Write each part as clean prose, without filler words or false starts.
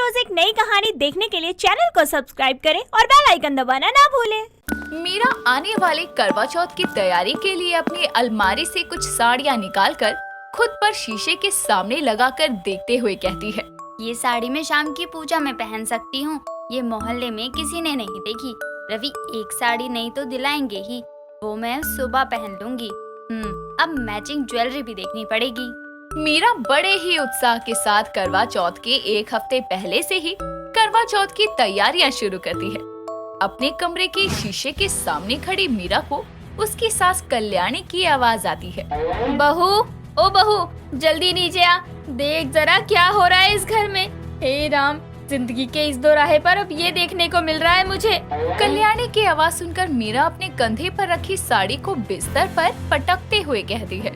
रोज एक नई कहानी देखने के लिए चैनल को सब्सक्राइब करें और बेल आइकन दबाना ना भूलें। मीरा आने वाले करवा चौथ की तैयारी के लिए अपनी अलमारी से कुछ साड़ियाँ निकालकर खुद पर शीशे के सामने लगाकर देखते हुए कहती है, ये साड़ी मैं शाम की पूजा में पहन सकती हूँ। ये मोहल्ले में किसी ने नहीं देखी। रवि एक साड़ी नहीं तो दिलाएंगे ही, वो मैं सुबह पहन लूंगी। अब मैचिंग ज्वेलरी भी देखनी पड़ेगी। मीरा बड़े ही उत्साह के साथ करवा चौथ के एक हफ्ते पहले से ही करवा चौथ की तैयारियां शुरू करती है। अपने कमरे के शीशे के सामने खड़ी मीरा को उसकी सास कल्याणी की आवाज आती है, बहू, ओ बहू, जल्दी नीचे आ, देख जरा क्या हो रहा है इस घर में। हे राम, जिंदगी के इस दोराहे पर अब ये देखने को मिल रहा है मुझे। कल्याणी की आवाज सुनकर मीरा अपने कंधे पर रखी साड़ी को बिस्तर पर पटकते हुए कहती है,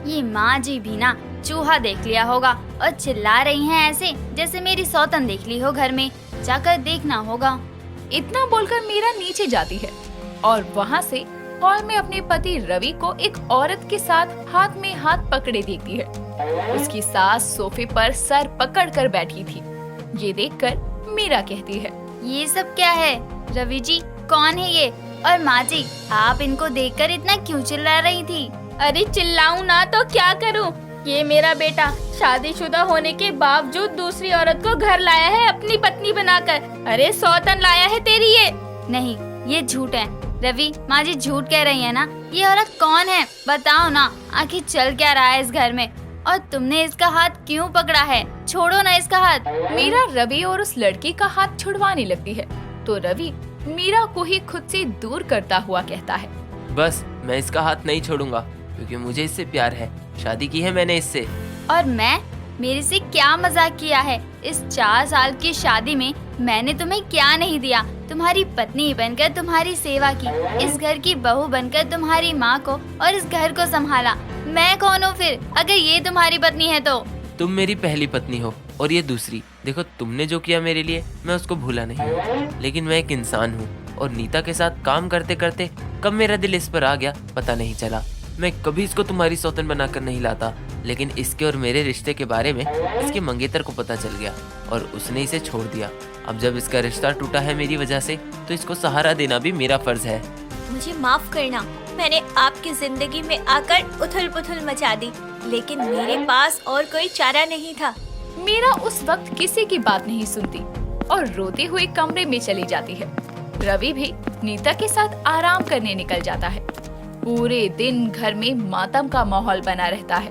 ये माँ जी भी ना चूहा देख लिया होगा और चिल्ला रही हैं ऐसे जैसे मेरी सौतन देख ली हो घर में। जाकर देखना होगा। इतना बोलकर मीरा नीचे जाती है और वहाँ से हॉल में अपने पति रवि को एक औरत के साथ हाथ में हाथ पकड़े देखती है। उसकी सास सोफे पर सर पकड़कर बैठी थी। ये देखकर मीरा कहती है, ये सब क्या है? रवि जी कौन है ये? और माँ जी, आप इनको देखकर इतना क्यों चिल्ला रही थी? अरे चिल्लाऊं ना तो क्या करूं? ये मेरा बेटा शादीशुदा होने के बावजूद दूसरी औरत को घर लाया है अपनी पत्नी बनाकर। अरे सौतन लाया है तेरी ये। नहीं, ये झूठ है। रवि, माँ जी झूठ कह रही है ना। ये औरत कौन है बताओ ना। आखिर चल क्या रहा है इस घर में? और तुमने इसका हाथ क्यों पकड़ा है? छोड़ो ना इसका हाथ। मीरा रवि और उस लड़की का हाथ छुड़वाने लगती है तो रवि मीरा को ही खुद से दूर करता हुआ कहता है, बस मैं इसका हाथ नहीं छोड़ूंगा क्योंकि मुझे इससे प्यार है। शादी की है मैंने इससे। और मेरे से क्या मजाक किया है? इस 4 साल की शादी में मैंने तुम्हें क्या नहीं दिया? तुम्हारी पत्नी बनकर तुम्हारी सेवा की, इस घर की बहू बनकर तुम्हारी माँ को और इस घर को संभाला। मैं कौन हूँ फिर अगर ये तुम्हारी पत्नी है तो? तुम मेरी पहली पत्नी हो और ये दूसरी। देखो तुमने जो किया मेरे लिए मैं उसको भूला नहीं हूँ, लेकिन मैं एक इंसान हूँ और नीता के साथ काम करते करते कब मेरा दिल इस पर आ गया पता नहीं चला। मैं कभी इसको तुम्हारी सौतन बनाकर नहीं लाता, लेकिन इसके और मेरे रिश्ते के बारे में इसके मंगेतर को पता चल गया और उसने इसे छोड़ दिया। अब जब इसका रिश्ता टूटा है मेरी वजह से तो इसको सहारा देना भी मेरा फर्ज है। मुझे माफ करना, मैंने आपकी जिंदगी में आकर उथल पुथल मचा दी, लेकिन मेरे पास और कोई चारा नहीं था। मीरा उस वक्त किसी की बात नहीं सुनती और रोते हुए कमरे में चली जाती है। रवि भी नीता के साथ आराम करने निकल जाता है। पूरे दिन घर में मातम का माहौल बना रहता है।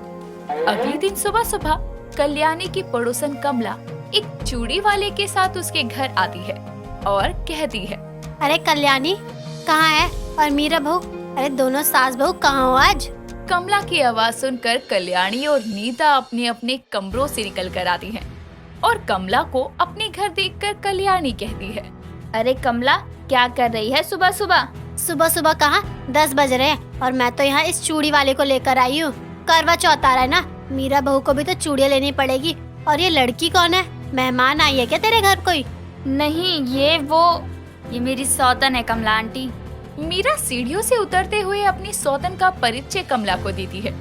अगले दिन सुबह सुबह कल्याणी की पड़ोसन कमला एक चूड़ी वाले के साथ उसके घर आती है और कहती है, अरे कल्याणी कहाँ है? और मीरा बहू, अरे दोनों सास बहू कहाँ हो आज? कमला की आवाज सुनकर कल्याणी और नीता अपने अपने कमरों से निकल कर आती हैं और कमला को अपने घर देखकर कल्याणी कहती है, अरे कमला क्या कर रही है सुबह सुबह? सुबह सुबह कहाँ, 10 बज रहे हैं और मैं तो यहाँ इस चूड़ी वाले को लेकर आई हूँ। करवा चौथ आ रहा है ना, मीरा बहू को भी तो चूड़ियाँ लेनी पड़ेगी। और ये लड़की कौन है? मेहमान आई है क्या तेरे घर कोई? नहीं, ये मेरी सौतन है कमला आंटी। मीरा सीढ़ियों से उतरते हुए अपनी सौतन का परिचय कमला को देती है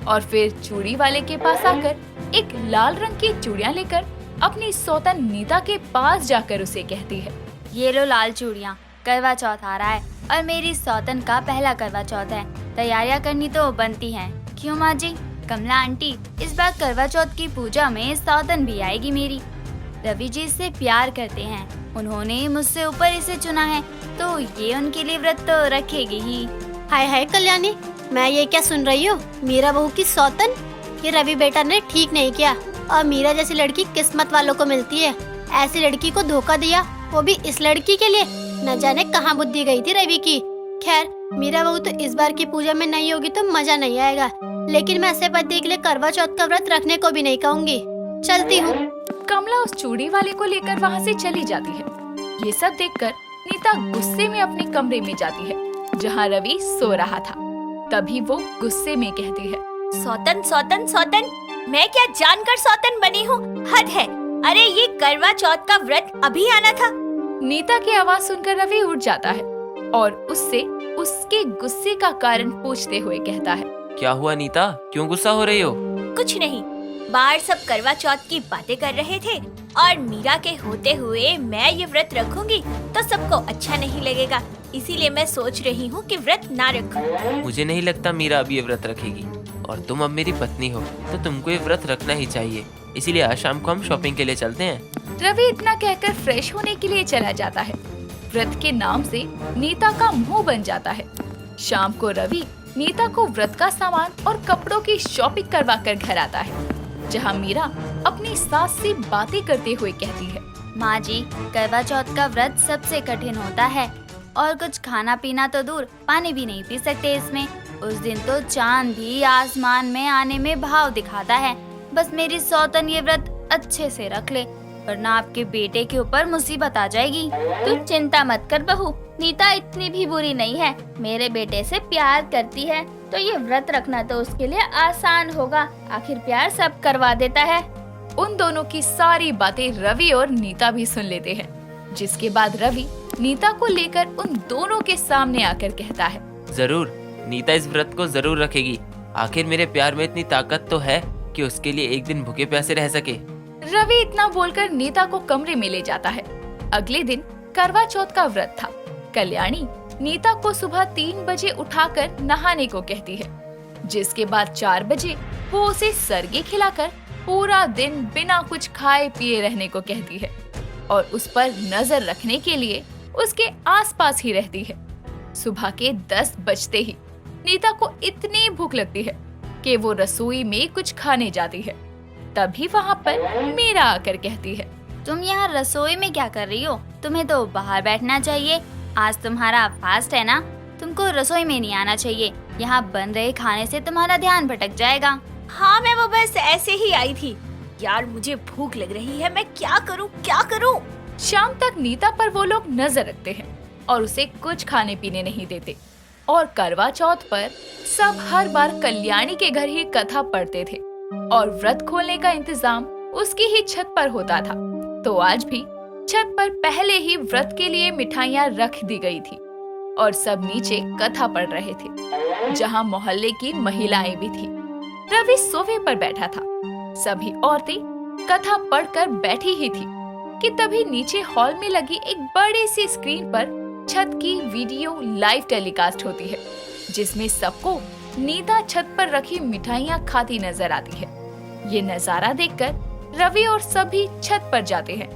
और फिर चूड़ी वाले के पास आकर एक लाल रंग की चूड़ियाँ लेकर अपनी सौतन नीता के पास जाकर उसे कहती है, ये लो लाल चूड़ियाँ, करवा चौथ आ रहा है और मेरी सौतन का पहला करवा चौथ है। तैयारियां करनी तो बनती हैं। क्यों माँ जी? कमला आंटी, इस बार करवा चौथ की पूजा में सौतन भी आएगी मेरी। रवि जी इससे प्यार करते हैं, उन्होंने मुझसे ऊपर इसे चुना है तो ये उनके लिए व्रत तो रखेगी ही। हाय हाय कल्याणी, मैं ये क्या सुन रही हूँ? मीरा बहू की सौतन? ये रवि बेटा ने ठीक नहीं किया और मीरा जैसी लड़की किस्मत वालों को मिलती है। ऐसी लड़की को धोखा दिया, वो भी इस लड़की के लिए। न जाने कहाँ बुद्धि गई थी रवि की। खैर, मीरा बहू तो इस बार की पूजा में नहीं होगी तो मजा नहीं आएगा, लेकिन मैं ऐसे पति के लिए करवा चौथ का व्रत रखने को भी नहीं कहूँगी। चलती हूँ। कमला उस चूड़ी वाले को लेकर वहाँ से चली जाती है। ये सब देखकर नीता गुस्से में अपने कमरे में जाती है जहाँ रवि सो रहा था। तभी वो गुस्से में कहती है, सौतन सौतन सौतन, मैं क्या जानकर सौतन बनी हूँ? हद है। अरे ये करवा चौथ का व्रत अभी आना था। नीता की आवाज सुनकर रवि उठ जाता है और उससे उसके गुस्से का कारण पूछते हुए कहता है, क्या हुआ नीता, क्यों गुस्सा हो रही हो? कुछ नहीं, बाहर सब करवा चौथ की बातें कर रहे थे और मीरा के होते हुए मैं ये व्रत रखूंगी तो सबको अच्छा नहीं लगेगा, इसीलिए मैं सोच रही हूँ कि व्रत ना रखूं। मुझे नहीं लगता मीरा अब ये व्रत रखेगी, और तुम अब मेरी पत्नी हो तो तुमको ये व्रत रखना ही चाहिए। इसीलिए आज शाम को हम शॉपिंग के लिए चलते हैं। रवि इतना कहकर फ्रेश होने के लिए चला जाता है। व्रत के नाम से नीता का मुंह बन जाता है। शाम को रवि नीता को व्रत का सामान और कपड़ों की शॉपिंग करवा कर घर आता है, जहाँ मीरा अपनी सास से बातें करते हुए कहती है, माँ जी, करवा चौथ का व्रत सबसे कठिन होता है और कुछ खाना पीना तो दूर, पानी भी नहीं पी सकते इसमें। उस दिन तो चांद भी आसमान में आने में भाव दिखाता है। बस मेरी सौतन ये व्रत अच्छे से रख ले, वरना आपके बेटे के ऊपर मुसीबत आ जाएगी। तू चिंता मत कर बहू, नीता इतनी भी बुरी नहीं है, मेरे बेटे से प्यार करती है तो ये व्रत रखना तो उसके लिए आसान होगा। आखिर प्यार सब करवा देता है। उन दोनों की सारी बातें रवि और नीता भी सुन लेते हैं, जिसके बाद रवि नीता को लेकर उन दोनों के सामने आकर कहता है, जरूर, नीता इस व्रत को जरूर रखेगी। आखिर मेरे प्यार में इतनी ताकत तो है कि उसके लिए एक दिन भूखे प्यासे रह सके। रवि इतना बोलकर नीता को कमरे में ले जाता है। अगले दिन करवा चौथ का व्रत था। कल्याणी नीता को सुबह 3 बजे उठाकर नहाने को कहती है, जिसके बाद 4 बजे वो उसे सरगे खिलाकर पूरा दिन बिना कुछ खाए पिए रहने को कहती है और उस पर नजर रखने के लिए उसके आसपास ही रहती है। सुबह के 10 बजते ही नीता को इतनी भूख लगती है कि वो रसोई में कुछ खाने जाती है। तभी वहाँ पर मीरा आकर कहती है, तुम यहाँ रसोई में क्या कर रही हो? तुम्हें तो बाहर बैठना चाहिए। आज तुम्हारा फास्ट है ना, तुमको रसोई में नहीं आना चाहिए। यहाँ बन रहे खाने से तुम्हारा ध्यान भटक जाएगा। हाँ, मैं वो बस ऐसे ही आई थी। यार मुझे भूख लग रही है, मैं क्या करूँ? शाम तक नीता पर वो लोग नजर रखते हैं और उसे कुछ खाने पीने नहीं देते। और करवा चौथ पर सब हर बार कल्याणी के घर ही कथा पढ़ते थे और व्रत खोलने का इंतजाम उसकी ही छत पर होता था। तो आज भी छत पर पहले ही व्रत के लिए मिठाइयाँ रख दी गई थी और सब नीचे कथा पढ़ रहे थे, जहाँ मोहल्ले की महिलाएं भी थी। रवि सोफे पर बैठा था। सभी औरतें कथा पढ़कर बैठी ही थी कि तभी नीचे हॉल में लगी एक बड़ी सी स्क्रीन पर छत की वीडियो लाइव टेलीकास्ट होती है, जिसमें सबको नीता छत पर रखी मिठाइयाँ खाती नजर आती है। ये नजारा देखकर रवि और सभी छत पर जाते हैं,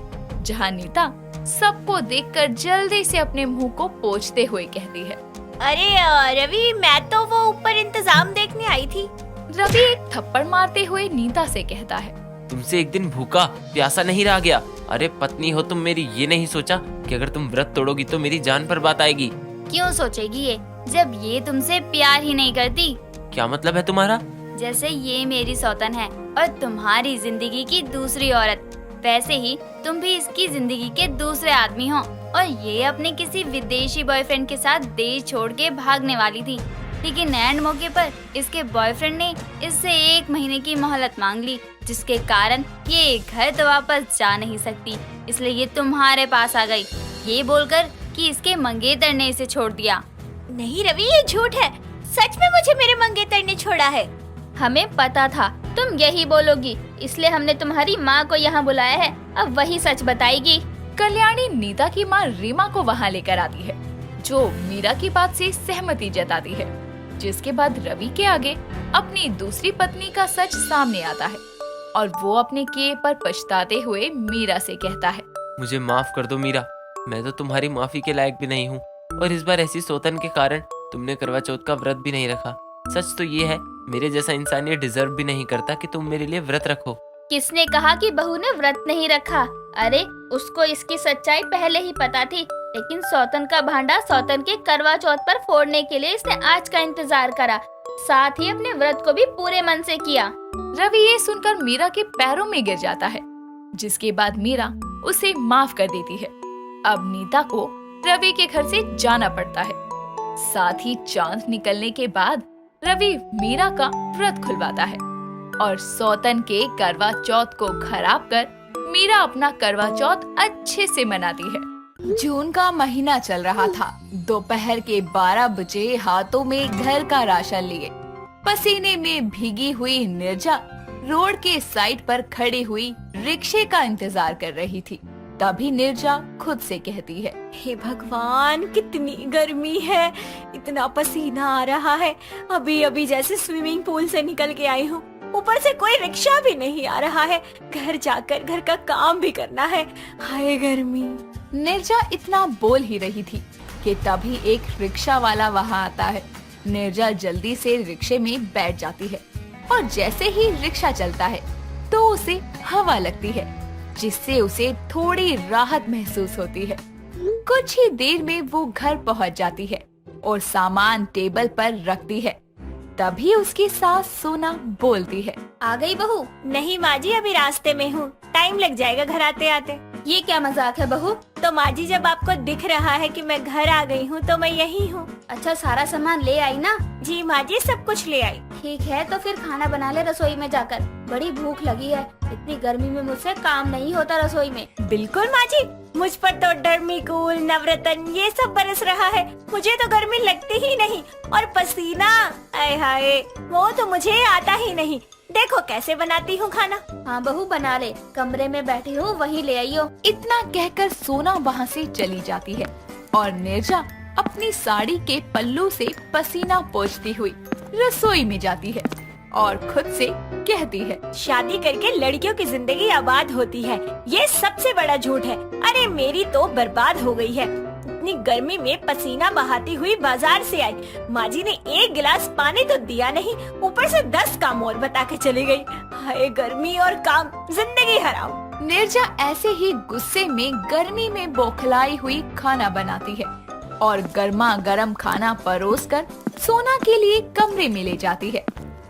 जहाँ नीता सबको देखकर जल्दी से अपने मुंह को पोंछते हुए कहती है, अरे रवि, मैं तो वो ऊपर इंतजाम देखने आई थी। रवि एक थप्पड़ मारते हुए नीता से कहता है, तुमसे एक दिन भूखा प्यासा नहीं रहा गया। अरे पत्नी हो तुम मेरी, ये नहीं सोचा कि अगर तुम व्रत तोड़ोगी तो मेरी जान पर बात आएगी। क्यों सोचेगी ये, जब ये तुमसे प्यार ही नहीं करती? क्या मतलब है तुम्हारा? जैसे ये मेरी सौतन है और तुम्हारी जिंदगी की दूसरी औरत, वैसे ही तुम भी इसकी जिंदगी के दूसरे आदमी हो। और ये अपने किसी विदेशी बॉयफ्रेंड के साथ देश छोड़ के भागने वाली थी, लेकिन एंड मौके पर इसके बॉयफ्रेंड ने इससे 1 महीने की मोहलत मांग ली, जिसके कारण ये घर तो वापस जा नहीं सकती। इसलिए ये तुम्हारे पास आ गई, ये बोलकर कि इसके मंगेतर ने इसे छोड़ दिया। नहीं रवि, ये झूठ है। सच में मुझे मेरे मंगेतर ने छोड़ा है। हमें पता था तुम यही बोलोगी, इसलिए हमने तुम्हारी माँ को यहाँ बुलाया है। अब वही सच बताएगी। कल्याणी नीता की माँ रीमा को वहाँ लेकर आती है, जो मीरा की बात से सहमति जताती है, जिसके बाद रवि के आगे अपनी दूसरी पत्नी का सच सामने आता है और वो अपने किए पर पछताते हुए मीरा से कहता है, मुझे माफ कर दो मीरा, मैं तो तुम्हारी माफी के लायक भी नहीं हूँ, और इस बार ऐसी सौतन के कारण तुमने करवा चौथ का व्रत भी नहीं रखा। सच तो ये है, मेरे जैसा इंसान ये डिजर्व भी नहीं करता कि तुम मेरे लिए व्रत रखो। किसने कहा कि बहू ने व्रत नहीं रखा? अरे उसको इसकी सच्चाई पहले ही पता थी, लेकिन सौतन का भांडा सौतन के करवा चौथ पर फोड़ने के लिए इसने आज का इंतजार करा, साथ ही अपने व्रत को भी पूरे मन से किया। रवि ये सुनकर मीरा के पैरों में गिर जाता है, जिसके बाद मीरा उसे माफ कर देती है। अब नीता को रवि के घर से जाना पड़ता है। साथ ही चांद निकलने के बाद रवि मीरा का व्रत खुलवाता है और सौतन के करवा चौथ को खराब कर मीरा अपना करवा चौथ अच्छे से मनाती है। जून का महीना चल रहा था। दोपहर के 12 बजे हाथों में घर का राशन लिए, पसीने में भीगी हुई निर्जा रोड के साइड पर खड़ी हुई रिक्शे का इंतजार कर रही थी। तभी निर्जा खुद से कहती है, हे भगवान, कितनी गर्मी है, इतना पसीना आ रहा है। अभी अभी जैसे स्विमिंग पूल से निकल के आई हूँ, ऊपर से कोई रिक्शा भी नहीं आ रहा है। घर जाकर घर का काम भी करना है। हाय गर्मी। निर्जा इतना बोल ही रही थी कि तभी एक रिक्शा वाला वहाँ आता है। निर्जा जल्दी से रिक्शे में बैठ जाती है और जैसे ही रिक्शा चलता है तो उसे हवा लगती है, जिससे उसे थोड़ी राहत महसूस होती है। कुछ ही देर में वो घर पहुंच जाती है और सामान टेबल पर रखती है। तभी उसकी सास सोना बोलती है, आ गई बहू? नहीं माँ जी, अभी रास्ते में हूँ, टाइम लग जाएगा घर आते आते। ये क्या मजाक है बहू? तो माँ जी, जब आपको दिख रहा है कि मैं घर आ गई हूँ तो मैं यही हूँ। अच्छा, सारा सामान ले आई ना? जी माँ जी, सब कुछ ले आई। ठीक है, तो फिर खाना बना ले रसोई में जाकर। बड़ी भूख लगी है, इतनी गर्मी में मुझसे काम नहीं होता रसोई में। बिल्कुल माँ जी, मुझ पर तो डर्मिकूल, नवरत्न ये सब बरस रहा है। मुझे तो गर्मी लगती ही नहीं, और पसीना, आय हाय, वो तो मुझे आता ही नहीं। देखो कैसे बनाती हूँ खाना। हाँ बहू, बना ले, कमरे में बैठी हूँ, वहीं ले आइयो। इतना कहकर सोना वहाँ से चली जाती है और निर्जा अपनी साड़ी के पल्लू से पसीना पोंछती हुई रसोई में जाती है और खुद से कहती है, शादी करके लड़कियों की जिंदगी आबाद होती है, ये सबसे बड़ा झूठ है। अरे मेरी तो बर्बाद हो गई है। इतनी गर्मी में पसीना बहाती हुई बाजार से आई, माँ जी ने एक गिलास पानी तो दिया नहीं, ऊपर से 10 काम और बता के चली गई। हाय गर्मी और काम, जिंदगी हराम। निर्जा ऐसे ही गुस्से में गर्मी में बौखलाई हुई खाना बनाती है और गर्मा गर्म खाना परोसकर सोना के लिए कमरे में ले जाती है,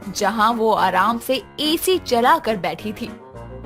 जहाँ वो आराम से एसी चलाकर बैठी थी।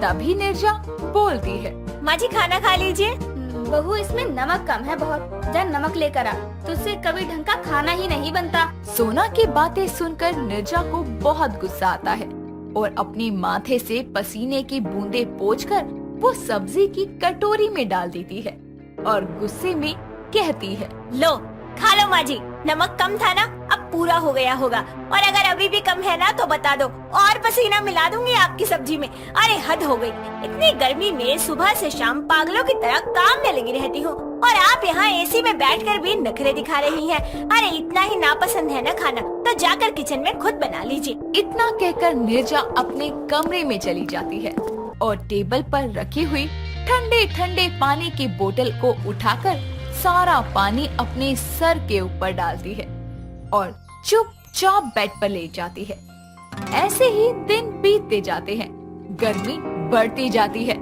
तभी निर्जा बोलती है, माँ जी खाना खा लीजिए। बहू, इसमें नमक कम है बहुत, जा नमक लेकर आ, तुझसे कभी ढंग का खाना ही नहीं बनता। सोना की बातें सुनकर निर्जा को बहुत गुस्सा आता है और अपनी माथे से पसीने की बूंदें पोंछकर वो सब्जी की कटोरी में डाल देती है और गुस्से में कहती है, लो खा लो माँ जी, नमक कम था ना, अब पूरा हो गया होगा, और अगर अभी भी कम है ना तो बता दो, और पसीना मिला दूंगी आपकी सब्जी में। अरे हद हो गई, इतनी गर्मी में सुबह से शाम पागलों की तरह काम में लगी रहती हूँ, और आप यहाँ एसी में बैठकर भी नखरे दिखा रही हैं। अरे इतना ही नापसंद है ना खाना, तो जाकर किचन में खुद बना लीजिए। इतना कहकर निर्जा अपने कमरे में चली जाती है और टेबल पर रखी हुई ठंडे ठंडे पानी की बोतल को उठाकर सारा पानी अपने सर के ऊपर डालती है और चुपचाप बेड पर लेट जाती है। ऐसे ही दिन बीतते जाते हैं, गर्मी बढ़ती जाती है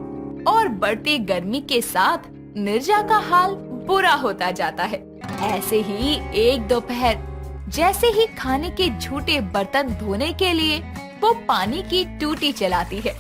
और बढ़ती गर्मी के साथ निर्जा का हाल बुरा होता जाता है। ऐसे ही एक दोपहर जैसे ही खाने के झूठे बर्तन धोने के लिए वो पानी की टूटी चलाती है,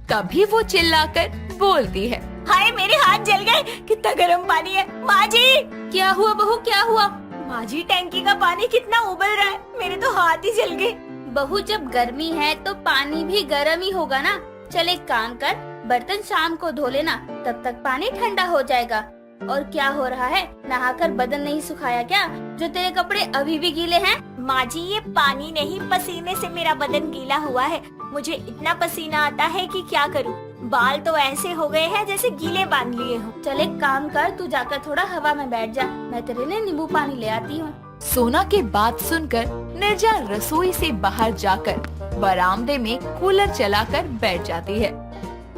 तभी वो चिल्लाकर बोलती है, हाय मेरे हाथ जल गए, कितना गर्म पानी है। माँ जी, क्या हुआ बहू, क्या हुआ? माँ जी, टैंकी का पानी कितना उबल रहा है, मेरे तो हाथ ही जल गए। बहू, जब गर्मी है तो पानी भी गर्म ही होगा ना। चल एक काम कर, बर्तन शाम को धो लेना, तब तक पानी ठंडा हो जाएगा। और क्या हो रहा है, नहाकर बदन नहीं सुखाया क्या, जो तेरे कपड़े अभी भी गीले हैं? माँ जी, ये पानी नहीं, पसीने से मेरा बदन गीला हुआ है। मुझे इतना पसीना आता है कि क्या करूँ, बाल तो ऐसे हो गए हैं जैसे गीले बांध लिए हो। चल एक काम कर, तू जाकर थोड़ा हवा में बैठ जा, मैं तेरे लिए नींबू पानी ले आती हूँ। सोना की बात सुनकर निर्जा रसोई से बाहर जाकर बरामदे में कूलर चलाकर बैठ जाती है।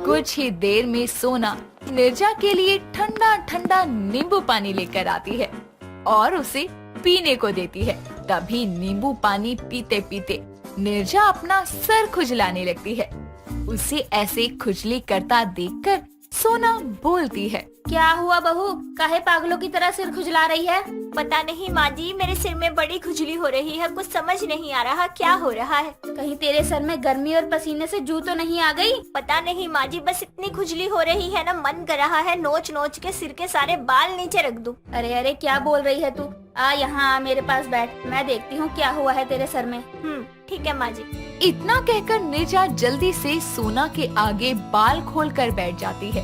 कुछ ही देर में सोना निर्जा के लिए ठंडा ठंडा नींबू पानी लेकर आती है और उसे पीने को देती है। तभी नींबू पानी पीते पीते निर्जा अपना सर खुजलाने लगती है। उसे ऐसे खुजली करता देखकर सोना बोलती है, क्या हुआ बहू, काहे पागलों की तरह सिर खुजला रही है? पता नहीं माँ जी, मेरे सिर में बड़ी खुजली हो रही है, कुछ समझ नहीं आ रहा क्या हो रहा है। कहीं तेरे सर में गर्मी और पसीने से जू तो नहीं आ गई? पता नहीं माँ जी, बस इतनी खुजली हो रही है ना, मन कर रहा है नोच नोच के सिर के सारे बाल नीचे रख दूं। अरे अरे, क्या बोल रही है तू? आ यहाँ, मेरे पास बैठ, मैं देखती हूँ क्या हुआ है तेरे सर में। ठीक है माँ जी। इतना कहकर निर्जा जल्दी से सोना के आगे बाल खोलकर बैठ जाती है।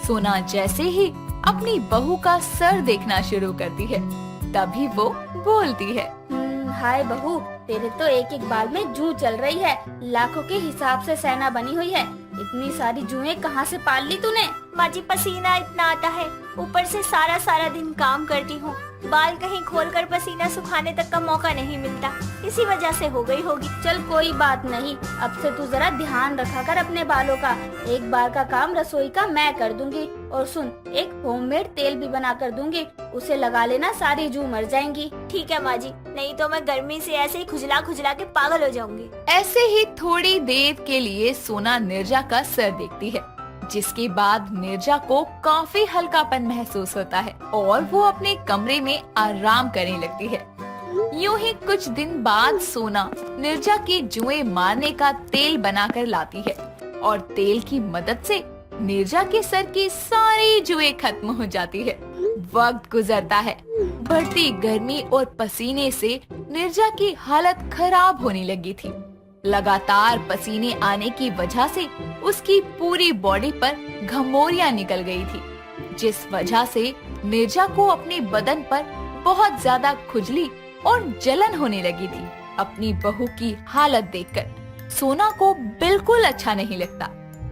सोना जैसे ही अपनी बहू का सर देखना शुरू करती है, तभी वो बोलती है, हाय बहू, तेरे तो एक एक बाल में जूं चल रही है। लाखों के हिसाब से सेना बनी हुई है। इतनी सारी जुएं कहाँ से पाल ली तूने? माँ जी पसीना इतना आता है, ऊपर से सारा सारा दिन काम करती हूँ, बाल कहीं खोलकर पसीना सुखाने तक का मौका नहीं मिलता, इसी वजह से हो गई होगी। चल कोई बात नहीं, अब से तू जरा ध्यान रखा कर अपने बालों का। एक बार का काम रसोई का मैं कर दूंगी। और सुन, एक होममेड तेल भी बना कर दूंगी, उसे लगा लेना, सारी जू मर जाएंगी। ठीक है माँ जी, नहीं तो मैं गर्मी से ऐसे ही खुजला खुजला के पागल हो जाऊंगी। ऐसे ही थोड़ी देर के लिए सोना नीरजा का सर देखती है, जिसके बाद नीरजा को काफी हल्कापन महसूस होता है और वो अपने कमरे में आराम करने लगती है। यूं ही कुछ दिन बाद सोना नीरजा की जुएं मारने का तेल बनाकर लाती है और तेल की मदद से नीरजा के सर की सारी जुएं खत्म हो जाती है। वक्त गुजरता है, बढ़ती गर्मी और पसीने से नीरजा की हालत खराब होने लगी थी। लगातार पसीने आने की वजह से उसकी पूरी बॉडी पर घमौरियां निकल गई थी, जिस वजह से नीरजा को अपने बदन पर बहुत ज्यादा खुजली और जलन होने लगी थी। अपनी बहू की हालत देखकर सोना को बिल्कुल अच्छा नहीं लगता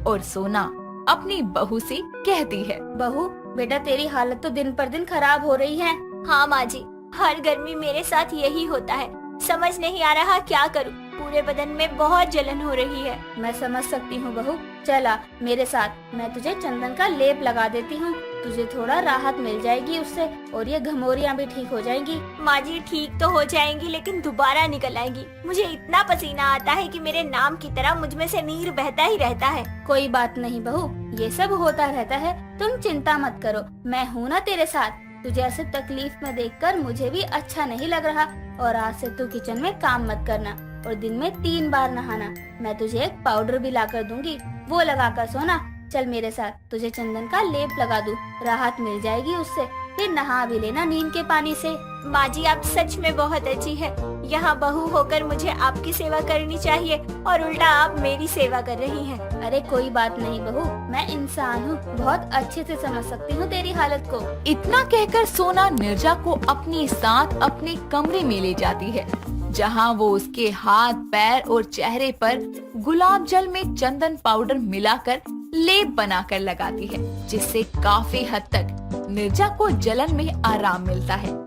और सोना अपनी बहू से कहती है, बहू बेटा, तेरी हालत तो दिन पर दिन खराब हो रही है। हाँ माँ जी, हर गर्मी मेरे साथ यही होता है, समझ नहीं आ रहा क्या करूँ, पूरे बदन में बहुत जलन हो रही है। मैं समझ सकती हूँ बहू, चला मेरे साथ, मैं तुझे चंदन का लेप लगा देती हूँ, तुझे थोड़ा राहत मिल जाएगी उससे और ये घमौरियाँ भी ठीक हो जाएंगी। माँ जी ठीक तो हो जाएंगी, लेकिन दोबारा निकल आएंगी। मुझे इतना पसीना आता है कि मेरे नाम की तरह मुझ में से नीर बहता ही रहता है। कोई बात नहीं बहू, ये सब होता रहता है, तुम चिंता मत करो, मैं हूँ ना तेरे साथ। तुझे ऐसे तकलीफ में देखकर मुझे भी अच्छा नहीं लग रहा। और आज से तू किचन में काम मत करना और दिन में 3 बार नहाना। मैं तुझे एक पाउडर भी ला कर दूंगी, वो लगा कर सोना। चल मेरे साथ, तुझे चंदन का लेप लगा दूं, राहत मिल जाएगी उससे, फिर नहा भी लेना नीम के पानी से। माँ जी आप सच में बहुत अच्छी है, यहाँ बहू होकर मुझे आपकी सेवा करनी चाहिए और उल्टा आप मेरी सेवा कर रही हैं। अरे कोई बात नहीं बहू, मैं इंसान हूँ, बहुत अच्छे से समझ सकती हूँ तेरी हालत को। इतना कहकर सोना नीरजा को अपने साथ अपने कमरे में ले जाती है, जहाँ वो उसके हाथ, पैर और चेहरे पर गुलाब जल में चंदन पाउडर मिलाकर लेप बनाकर लगाती है, जिससे काफी हद तक नीरजा को जलन में आराम मिलता है।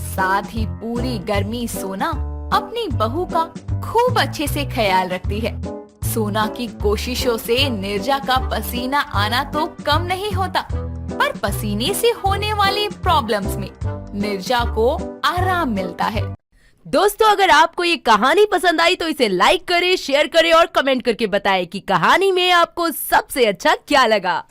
साथ ही पूरी गर्मी सोना अपनी बहू का खूब अच्छे से ख्याल रखती है। सोना की कोशिशों से नीरजा का पसीना आना तो कम नहीं होता, पर पसीने से होने वाली प्रॉब्लम्स में नीरजा को आराम मिलता है। दोस्तों, अगर आपको ये कहानी पसंद आई तो इसे लाइक करें, शेयर करें और कमेंट करके बताएं कि कहानी में आपको सबसे अच्छा क्या लगा।